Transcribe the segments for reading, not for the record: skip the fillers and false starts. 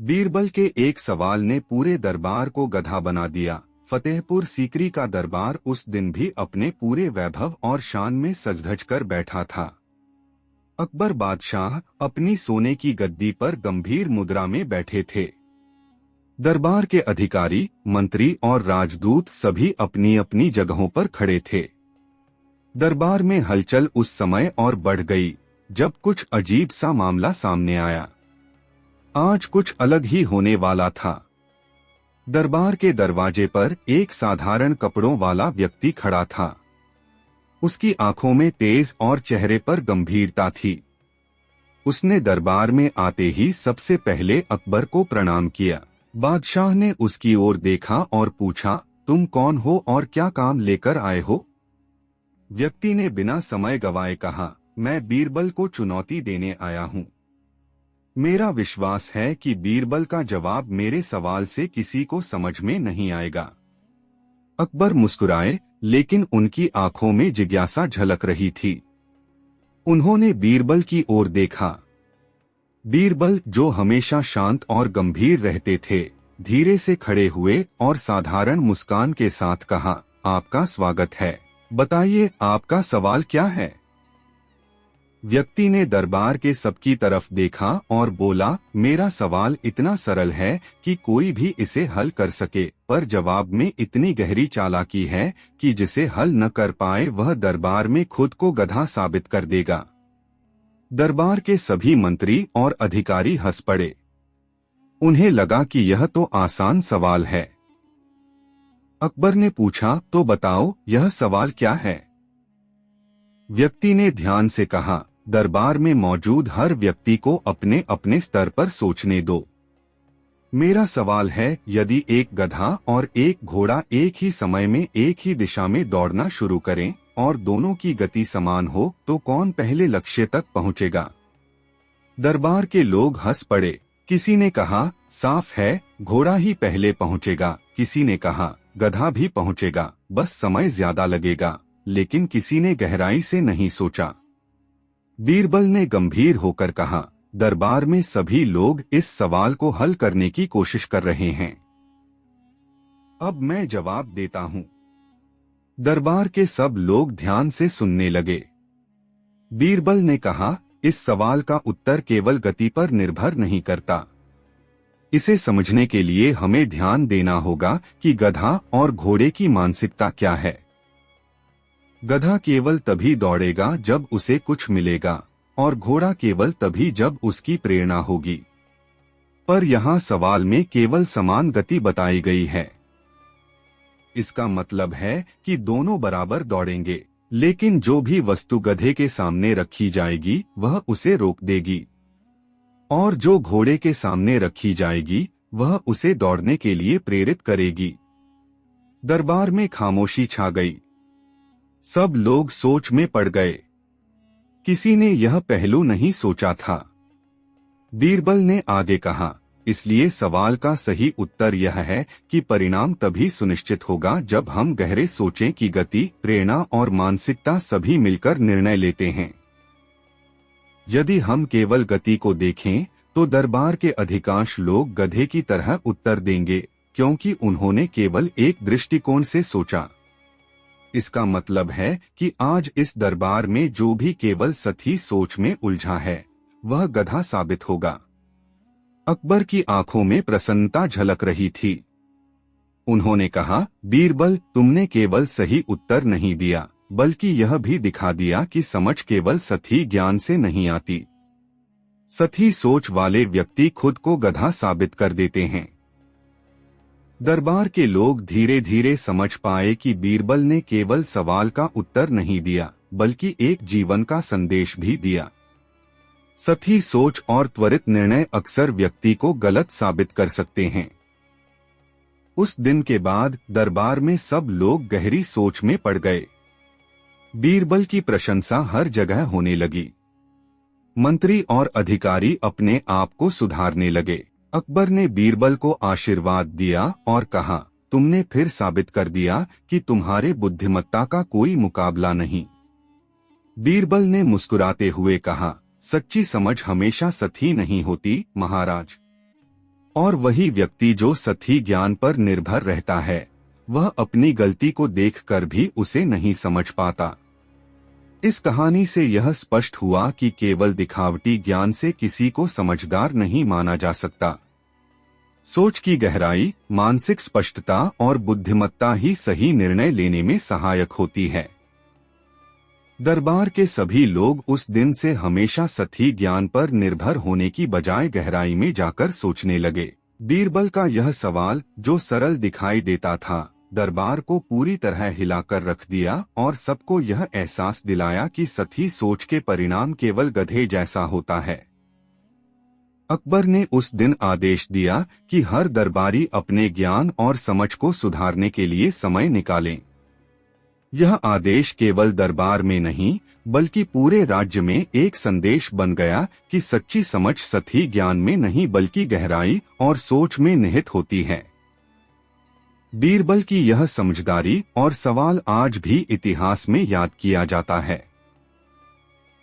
बीरबल के एक सवाल ने पूरे दरबार को गधा बना दिया। फतेहपुर सीकरी का दरबार उस दिन भी अपने पूरे वैभव और शान में सज-धज कर बैठा था। अकबर बादशाह अपनी सोने की गद्दी पर गंभीर मुद्रा में बैठे थे। दरबार के अधिकारी, मंत्री और राजदूत सभी अपनी अपनी जगहों पर खड़े थे। दरबार में हलचल उस समय और बढ़ गई जब कुछ अजीब सा मामला सामने आया। आज कुछ अलग ही होने वाला था। दरबार के दरवाजे पर एक साधारण कपड़ों वाला व्यक्ति खड़ा था। उसकी आंखों में तेज और चेहरे पर गंभीरता थी। उसने दरबार में आते ही सबसे पहले अकबर को प्रणाम किया। बादशाह ने उसकी ओर देखा और पूछा, तुम कौन हो और क्या काम लेकर आए हो? व्यक्ति ने बिना समय गवाए कहा, मैं बीरबल को चुनौती देने आया हूँ। मेरा विश्वास है कि बीरबल का जवाब मेरे सवाल से किसी को समझ में नहीं आएगा। अकबर मुस्कुराए, लेकिन उनकी आंखों में जिज्ञासा झलक रही थी। उन्होंने बीरबल की ओर देखा। बीरबल, जो हमेशा शांत और गंभीर रहते थे, धीरे से खड़े हुए और साधारण मुस्कान के साथ कहा, आपका स्वागत है। बताइए, आपका सवाल क्या है? व्यक्ति ने दरबार के सबकी तरफ देखा और बोला, मेरा सवाल इतना सरल है कि कोई भी इसे हल कर सके, पर जवाब में इतनी गहरी चालाकी है कि जिसे हल न कर पाए वह दरबार में खुद को गधा साबित कर देगा। दरबार के सभी मंत्री और अधिकारी हंस पड़े। उन्हें लगा कि यह तो आसान सवाल है। अकबर ने पूछा, तो बताओ, यह सवाल क्या है? व्यक्ति ने ध्यान से कहा, दरबार में मौजूद हर व्यक्ति को अपने अपने स्तर पर सोचने दो। मेरा सवाल है, यदि एक गधा और एक घोड़ा एक ही समय में एक ही दिशा में दौड़ना शुरू करें और दोनों की गति समान हो, तो कौन पहले लक्ष्य तक पहुंचेगा? दरबार के लोग हंस पड़े। किसी ने कहा, साफ है, घोड़ा ही पहले पहुंचेगा। किसी ने कहा, गधा भी पहुंचेगा, बस समय ज्यादा लगेगा। लेकिन किसी ने गहराई से नहीं सोचा। बीरबल ने गंभीर होकर कहा, दरबार में सभी लोग इस सवाल को हल करने की कोशिश कर रहे हैं। अब मैं जवाब देता हूं। दरबार के सब लोग ध्यान से सुनने लगे। बीरबल ने कहा, इस सवाल का उत्तर केवल गति पर निर्भर नहीं करता। इसे समझने के लिए हमें ध्यान देना होगा कि गधा और घोड़े की मानसिकता क्या है। गधा केवल तभी दौड़ेगा जब उसे कुछ मिलेगा और घोड़ा केवल तभी जब उसकी प्रेरणा होगी। पर यहाँ सवाल में केवल समान गति बताई गई है। इसका मतलब है कि दोनों बराबर दौड़ेंगे, लेकिन जो भी वस्तु गधे के सामने रखी जाएगी वह उसे रोक देगी, और जो घोड़े के सामने रखी जाएगी वह उसे दौड़ने के लिए प्रेरित करेगी। दरबार में खामोशी छा गई। सब लोग सोच में पड़ गए। किसी ने यह पहलू नहीं सोचा था। बीरबल ने आगे कहा, इसलिए सवाल का सही उत्तर यह है कि परिणाम तभी सुनिश्चित होगा जब हम गहरे सोचें कि गति, प्रेरणा और मानसिकता सभी मिलकर निर्णय लेते हैं। यदि हम केवल गति को देखें तो दरबार के अधिकांश लोग गधे की तरह उत्तर देंगे, क्योंकि उन्होंने केवल एक दृष्टिकोण से सोचा। इसका मतलब है कि आज इस दरबार में जो भी केवल सही सोच में उलझा है वह गधा साबित होगा। अकबर की आंखों में प्रसन्नता झलक रही थी। उन्होंने कहा, बीरबल, तुमने केवल सही उत्तर नहीं दिया, बल्कि यह भी दिखा दिया कि समझ केवल सही ज्ञान से नहीं आती। सही सोच वाले व्यक्ति खुद को गधा साबित कर देते हैं। दरबार के लोग धीरे धीरे समझ पाए कि बीरबल ने केवल सवाल का उत्तर नहीं दिया, बल्कि एक जीवन का संदेश भी दिया। सही सोच और त्वरित निर्णय अक्सर व्यक्ति को गलत साबित कर सकते हैं। उस दिन के बाद दरबार में सब लोग गहरी सोच में पड़ गए। बीरबल की प्रशंसा हर जगह होने लगी। मंत्री और अधिकारी अपने आप को सुधारने लगे। अकबर ने बीरबल को आशीर्वाद दिया और कहा, तुमने फिर साबित कर दिया कि तुम्हारे बुद्धिमत्ता का कोई मुकाबला नहीं। बीरबल ने मुस्कुराते हुए कहा, सच्ची समझ हमेशा सही नहीं होती महाराज। और वही व्यक्ति जो सतही ज्ञान पर निर्भर रहता है, वह अपनी गलती को देखकर भी उसे नहीं समझ पाता। इस कहानी से यह स्पष्ट हुआ कि केवल दिखावटी ज्ञान से किसी को समझदार नहीं माना जा सकता। सोच की गहराई, मानसिक स्पष्टता और बुद्धिमत्ता ही सही निर्णय लेने में सहायक होती है। दरबार के सभी लोग उस दिन से हमेशा सतही ज्ञान पर निर्भर होने की बजाय गहराई में जाकर सोचने लगे। बीरबल का यह सवाल, जो सरल दिखाई देता था, दरबार को पूरी तरह हिलाकर रख दिया और सबको यह एहसास दिलाया कि सतही सोच के परिणाम केवल गधे जैसा होता है। अकबर ने उस दिन आदेश दिया कि हर दरबारी अपने ज्ञान और समझ को सुधारने के लिए समय निकालें। यह आदेश केवल दरबार में नहीं बल्कि पूरे राज्य में एक संदेश बन गया कि सच्ची समझ सतही ज्ञान में नहीं बल्कि गहराई और सोच में निहित होती है। बीरबल की यह समझदारी और सवाल आज भी इतिहास में याद किया जाता है।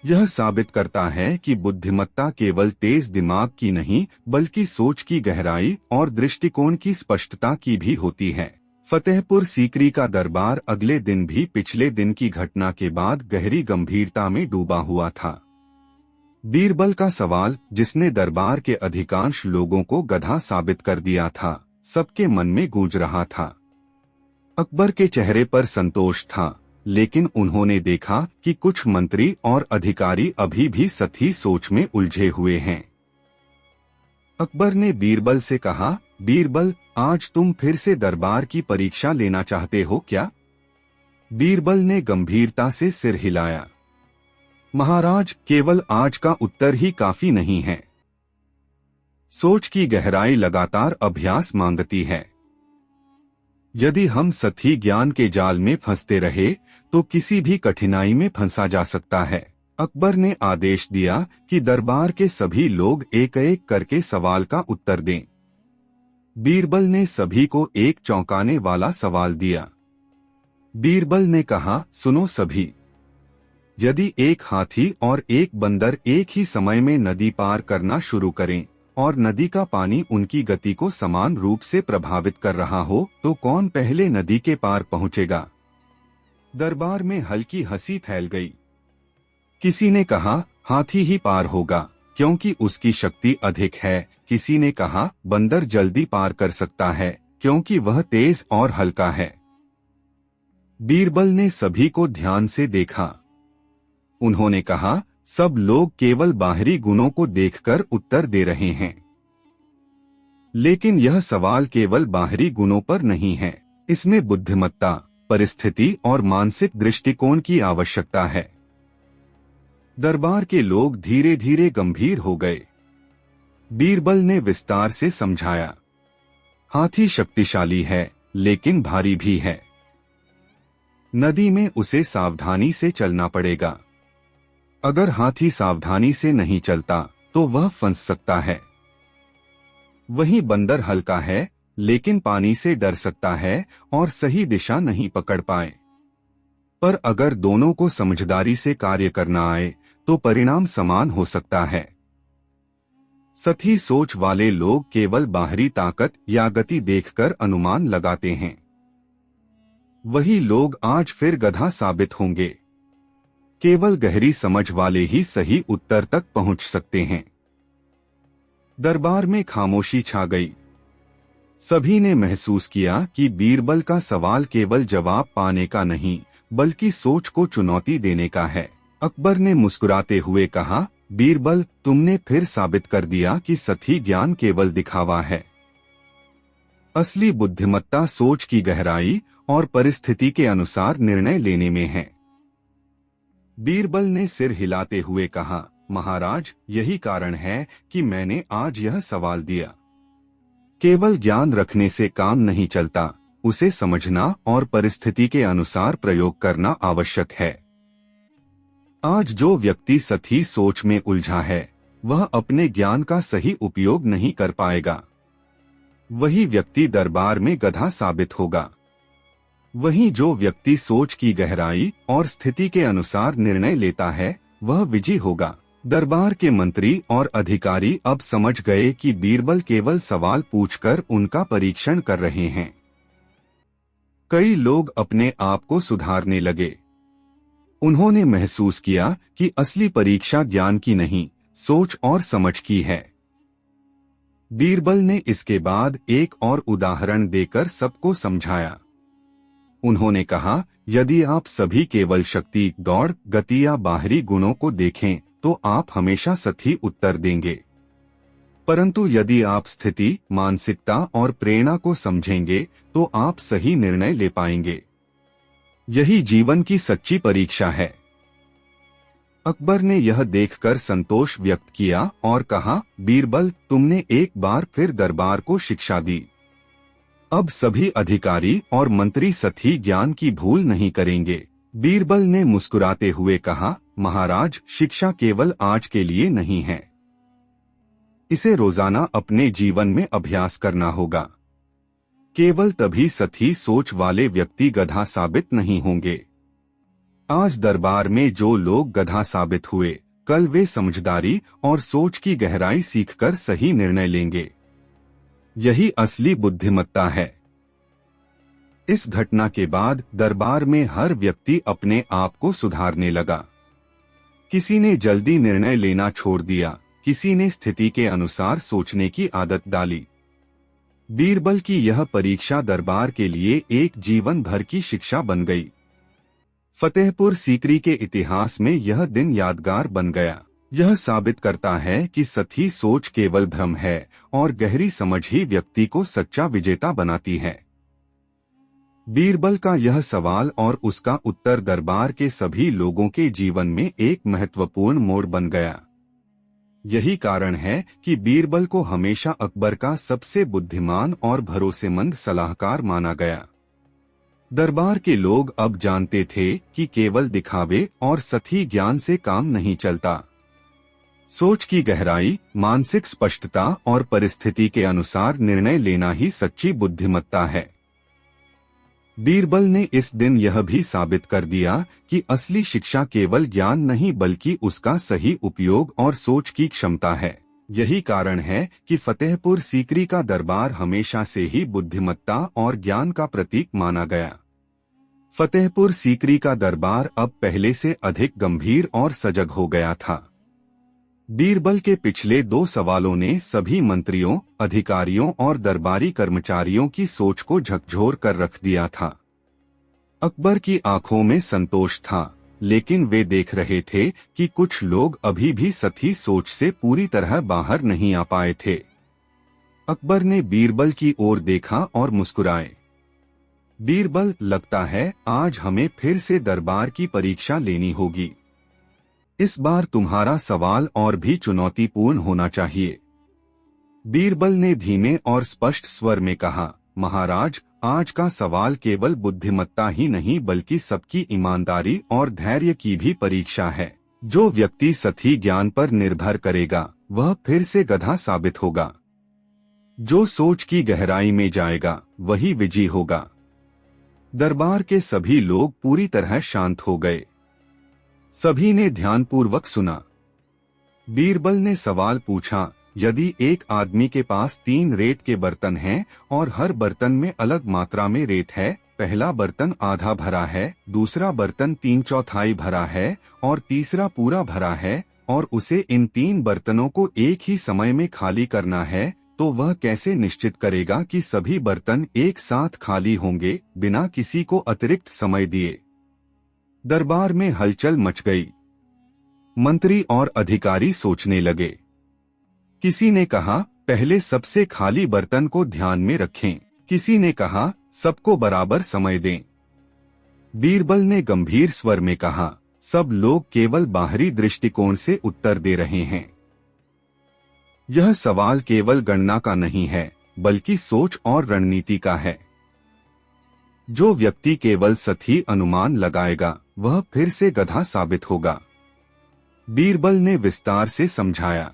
यह साबित करता है कि बुद्धिमत्ता केवल तेज दिमाग की नहीं बल्कि सोच की गहराई और दृष्टिकोण की स्पष्टता की भी होती है। फतेहपुर सीकरी का दरबार अगले दिन भी पिछले दिन की घटना के बाद गहरी गंभीरता में डूबा हुआ था। बीरबल का सवाल, जिसने दरबार के अधिकांश लोगों को गधा साबित कर दिया था, सबके मन में गूंज रहा था। अकबर के चेहरे पर संतोष था, लेकिन उन्होंने देखा कि कुछ मंत्री और अधिकारी अभी भी सतही सोच में उलझे हुए हैं। अकबर ने बीरबल से कहा, बीरबल, आज तुम फिर से दरबार की परीक्षा लेना चाहते हो क्या? बीरबल ने गंभीरता से सिर हिलाया। महाराज, केवल आज का उत्तर ही काफी नहीं है। सोच की गहराई लगातार अभ्यास मांगती है। यदि हम सतही ज्ञान के जाल में फंसते रहे तो किसी भी कठिनाई में फंसा जा सकता है। अकबर ने आदेश दिया कि दरबार के सभी लोग एक एक करके सवाल का उत्तर दें। बीरबल ने सभी को एक चौंकाने वाला सवाल दिया। बीरबल ने कहा, सुनो सभी, यदि एक हाथी और एक बंदर एक ही समय में नदी पार करना शुरू करें और नदी का पानी उनकी गति को समान रूप से प्रभावित कर रहा हो, तो कौन पहले नदी के पार पहुंचेगा? दरबार में हल्की हंसी फैल गई। किसी ने कहा, हाथी ही पार होगा क्योंकि उसकी शक्ति अधिक है। किसी ने कहा, बंदर जल्दी पार कर सकता है क्योंकि वह तेज और हल्का है। बीरबल ने सभी को ध्यान से देखा। उन्होंने कहा, सब लोग केवल बाहरी गुणों को देखकर उत्तर दे रहे हैं। लेकिन यह सवाल केवल बाहरी गुणों पर नहीं है, इसमें बुद्धिमत्ता, परिस्थिति और मानसिक दृष्टिकोण की आवश्यकता है। दरबार के लोग धीरे धीरे गंभीर हो गए। बीरबल ने विस्तार से समझाया, हाथी शक्तिशाली है लेकिन भारी भी है। नदी में उसे सावधानी से चलना पड़ेगा। अगर हाथी सावधानी से नहीं चलता तो वह फंस सकता है। वहीं बंदर हल्का है लेकिन पानी से डर सकता है और सही दिशा नहीं पकड़ पाए। पर अगर दोनों को समझदारी से कार्य करना आए तो परिणाम समान हो सकता है। सतही सोच वाले लोग केवल बाहरी ताकत या गति देखकर अनुमान लगाते हैं। वही लोग आज फिर गधा साबित होंगे। केवल गहरी समझ वाले ही सही उत्तर तक पहुंच सकते हैं। दरबार में खामोशी छा गई। सभी ने महसूस किया कि बीरबल का सवाल केवल जवाब पाने का नहीं बल्कि सोच को चुनौती देने का है। अकबर ने मुस्कुराते हुए कहा, बीरबल, तुमने फिर साबित कर दिया कि सतही ज्ञान केवल दिखावा है। असली बुद्धिमत्ता सोच की गहराई और परिस्थिति के अनुसार निर्णय लेने में है। बीरबल ने सिर हिलाते हुए कहा, महाराज, यही कारण है कि मैंने आज यह सवाल दिया। केवल ज्ञान रखने से काम नहीं चलता, उसे समझना और परिस्थिति के अनुसार प्रयोग करना आवश्यक है। आज जो व्यक्ति सतही सोच में उलझा है, वह अपने ज्ञान का सही उपयोग नहीं कर पाएगा। वही व्यक्ति दरबार में गधा साबित होगा। वहीं जो व्यक्ति सोच की गहराई और स्थिति के अनुसार निर्णय लेता है, वह विजयी होगा। दरबार के मंत्री और अधिकारी अब समझ गए कि बीरबल केवल सवाल पूछकर उनका परीक्षण कर रहे हैं। कई लोग अपने आप को सुधारने लगे। उन्होंने महसूस किया कि असली परीक्षा ज्ञान की नहीं, सोच और समझ की है। बीरबल ने इसके बाद एक और उदाहरण देकर सबको समझाया। उन्होंने कहा, यदि आप सभी केवल शक्ति, दौड़, गति या बाहरी गुणों को देखें तो आप हमेशा सही उत्तर देंगे। परंतु यदि आप स्थिति, मानसिकता और प्रेरणा को समझेंगे तो आप सही निर्णय ले पाएंगे। यही जीवन की सच्ची परीक्षा है। अकबर ने यह देखकर संतोष व्यक्त किया और कहा, बीरबल, तुमने एक बार फिर दरबार को शिक्षा दी। अब सभी अधिकारी और मंत्री सही ज्ञान की भूल नहीं करेंगे। बीरबल ने मुस्कुराते हुए कहा, महाराज, शिक्षा केवल आज के लिए नहीं है। इसे रोजाना अपने जीवन में अभ्यास करना होगा। केवल तभी सही सोच वाले व्यक्ति गधा साबित नहीं होंगे। आज दरबार में जो लोग गधा साबित हुए, कल वे समझदारी और सोच की गहराई सीखकर सही निर्णय लेंगे। यही असली बुद्धिमत्ता है। इस घटना के बाद दरबार में हर व्यक्ति अपने आप को सुधारने लगा। किसी ने जल्दी निर्णय लेना छोड़ दिया, किसी ने स्थिति के अनुसार सोचने की आदत डाली। बीरबल की यह परीक्षा दरबार के लिए एक जीवन भर की शिक्षा बन गई। फतेहपुर सीकरी के इतिहास में यह दिन यादगार बन गया। यह साबित करता है कि सही सोच केवल भ्रम है और गहरी समझ ही व्यक्ति को सच्चा विजेता बनाती है। बीरबल का यह सवाल और उसका उत्तर दरबार के सभी लोगों के जीवन में एक महत्वपूर्ण मोड़ बन गया। यही कारण है कि बीरबल को हमेशा अकबर का सबसे बुद्धिमान और भरोसेमंद सलाहकार माना गया। दरबार के लोग अब जानते थे कि केवल दिखावे और सही ज्ञान से काम नहीं चलता। सोच की गहराई, मानसिक स्पष्टता और परिस्थिति के अनुसार निर्णय लेना ही सच्ची बुद्धिमत्ता है। बीरबल ने इस दिन यह भी साबित कर दिया कि असली शिक्षा केवल ज्ञान नहीं बल्कि उसका सही उपयोग और सोच की क्षमता है। यही कारण है कि फतेहपुर सीकरी का दरबार हमेशा से ही बुद्धिमत्ता और ज्ञान का प्रतीक माना गया। फतेहपुर सीकरी का दरबार अब पहले से अधिक गंभीर और सजग हो गया था। बीरबल के पिछले 2 सवालों ने सभी मंत्रियों, अधिकारियों और दरबारी कर्मचारियों की सोच को झकझोर कर रख दिया था। अकबर की आंखों में संतोष था, लेकिन वे देख रहे थे कि कुछ लोग अभी भी सही सोच से पूरी तरह बाहर नहीं आ पाए थे। अकबर ने बीरबल की ओर देखा और मुस्कुराए। बीरबल, लगता है आज हमें फिर से दरबार की परीक्षा लेनी होगी। इस बार तुम्हारा सवाल और भी चुनौतीपूर्ण होना चाहिए। बीरबल ने धीमे और स्पष्ट स्वर में कहा, महाराज, आज का सवाल केवल बुद्धिमत्ता ही नहीं बल्कि सबकी ईमानदारी और धैर्य की भी परीक्षा है। जो व्यक्ति सही ज्ञान पर निर्भर करेगा वह फिर से गधा साबित होगा। जो सोच की गहराई में जाएगा वही विजयी होगा। दरबार के सभी लोग पूरी तरह शांत हो गए। सभी ने ध्यानपूर्वक सुना। बीरबल ने सवाल पूछा, यदि एक आदमी के पास 3 रेत के बर्तन हैं और हर बर्तन में अलग मात्रा में रेत है, पहला बर्तन आधा भरा है, दूसरा बर्तन 3/4 भरा है और तीसरा पूरा भरा है, और उसे इन 3 बर्तनों को एक ही समय में खाली करना है, तो वह कैसे निश्चित करेगा कि सभी बर्तन एक साथ खाली होंगे बिना किसी को अतिरिक्त समय दिए? दरबार में हलचल मच गई। मंत्री और अधिकारी सोचने लगे। किसी ने कहा, पहले सबसे खाली बर्तन को ध्यान में रखें। किसी ने कहा, सबको बराबर समय दें। बीरबल ने गंभीर स्वर में कहा, सब लोग केवल बाहरी दृष्टिकोण से उत्तर दे रहे हैं। यह सवाल केवल गणना का नहीं है बल्कि सोच और रणनीति का है। जो व्यक्ति केवल सही अनुमान लगाएगा वह फिर से गधा साबित होगा। बीरबल ने विस्तार से समझाया,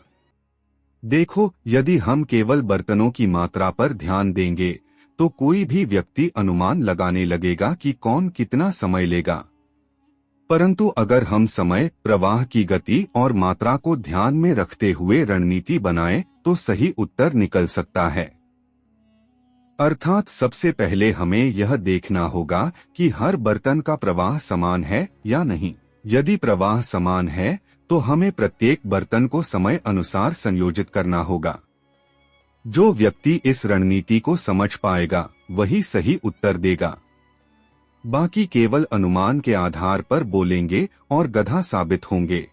देखो, यदि हम केवल बर्तनों की मात्रा पर ध्यान देंगे तो कोई भी व्यक्ति अनुमान लगाने लगेगा कि कौन कितना समय लेगा। परंतु अगर हम समय, प्रवाह की गति और मात्रा को ध्यान में रखते हुए रणनीति बनाएं, तो सही उत्तर निकल सकता है। अर्थात सबसे पहले हमें यह देखना होगा कि हर बर्तन का प्रवाह समान है या नहीं। यदि प्रवाह समान है तो हमें प्रत्येक बर्तन को समय अनुसार संयोजित करना होगा। जो व्यक्ति इस रणनीति को समझ पाएगा वही सही उत्तर देगा। बाकी केवल अनुमान के आधार पर बोलेंगे और गधा साबित होंगे।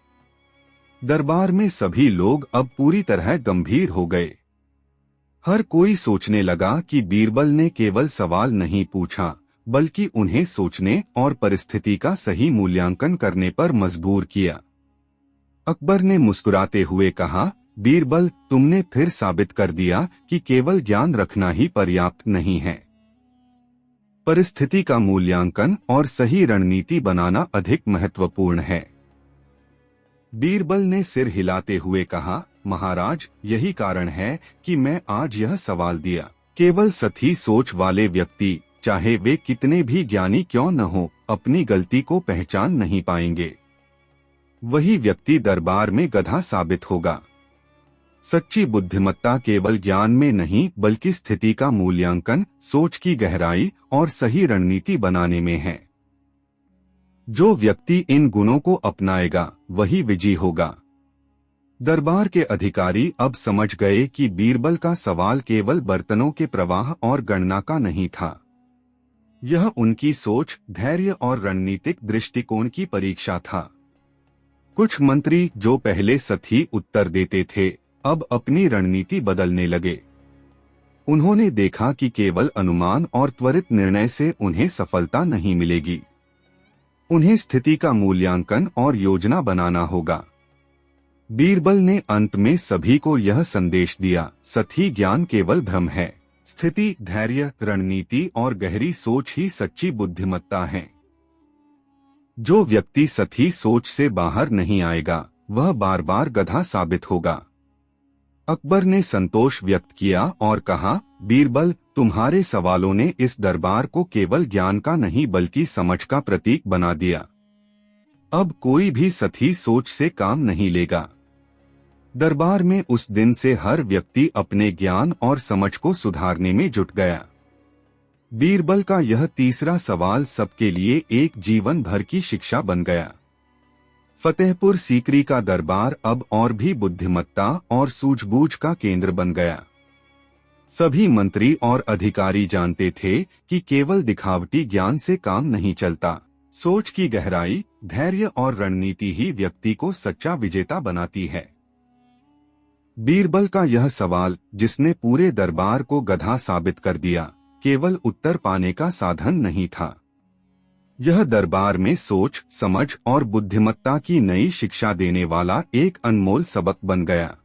दरबार में सभी लोग अब पूरी तरह गंभीर हो गए। हर कोई सोचने लगा कि बीरबल ने केवल सवाल नहीं पूछा, बल्कि उन्हें सोचने और परिस्थिति का सही मूल्यांकन करने पर मजबूर किया। अकबर ने मुस्कुराते हुए कहा, बीरबल, तुमने फिर साबित कर दिया कि केवल ज्ञान रखना ही पर्याप्त नहीं है। परिस्थिति का मूल्यांकन और सही रणनीति बनाना अधिक महत्वपूर्ण है। बीरबल ने सिर हिलाते हुए कहा, महाराज, यही कारण है कि मैं आज यह सवाल दिया। केवल सही सोच वाले व्यक्ति, चाहे वे कितने भी ज्ञानी क्यों न हो, अपनी गलती को पहचान नहीं पाएंगे। वही व्यक्ति दरबार में गधा साबित होगा। सच्ची बुद्धिमत्ता केवल ज्ञान में नहीं बल्कि स्थिति का मूल्यांकन, सोच की गहराई और सही रणनीति बनाने में है। जो व्यक्ति इन गुणों को अपनाएगा वही विजयी होगा। दरबार के अधिकारी अब समझ गए कि बीरबल का सवाल केवल बर्तनों के प्रवाह और गणना का नहीं था। यह उनकी सोच, धैर्य और रणनीतिक दृष्टिकोण की परीक्षा था। कुछ मंत्री जो पहले सही उत्तर देते थे, अब अपनी रणनीति बदलने लगे। उन्होंने देखा कि केवल अनुमान और त्वरित निर्णय से उन्हें सफलता नहीं मिलेगी। उन्हें स्थिति का मूल्यांकन और योजना बनाना होगा। बीरबल ने अंत में सभी को यह संदेश दिया, सही ज्ञान केवल भ्रम है। स्थिति, धैर्य, रणनीति और गहरी सोच ही सच्ची बुद्धिमत्ता है। जो व्यक्ति सही सोच से बाहर नहीं आएगा वह बार बार गधा साबित होगा। अकबर ने संतोष व्यक्त किया और कहा, बीरबल, तुम्हारे सवालों ने इस दरबार को केवल ज्ञान का नहीं बल्कि समझ का प्रतीक बना दिया। अब कोई भी सही सोच से काम नहीं लेगा। दरबार में उस दिन से हर व्यक्ति अपने ज्ञान और समझ को सुधारने में जुट गया। बीरबल का यह तीसरा सवाल सबके लिए एक जीवन भर की शिक्षा बन गया। फतेहपुर सीकरी का दरबार अब और भी बुद्धिमत्ता और सूझबूझ का केंद्र बन गया। सभी मंत्री और अधिकारी जानते थे कि केवल दिखावटी ज्ञान से काम नहीं चलता। सोच की गहराई, धैर्य और रणनीति ही व्यक्ति को सच्चा विजेता बनाती है। बीरबल का यह सवाल, जिसने पूरे दरबार को गधा साबित कर दिया, केवल उत्तर पाने का साधन नहीं था। यह दरबार में सोच, समझ और बुद्धिमत्ता की नई शिक्षा देने वाला एक अनमोल सबक बन गया।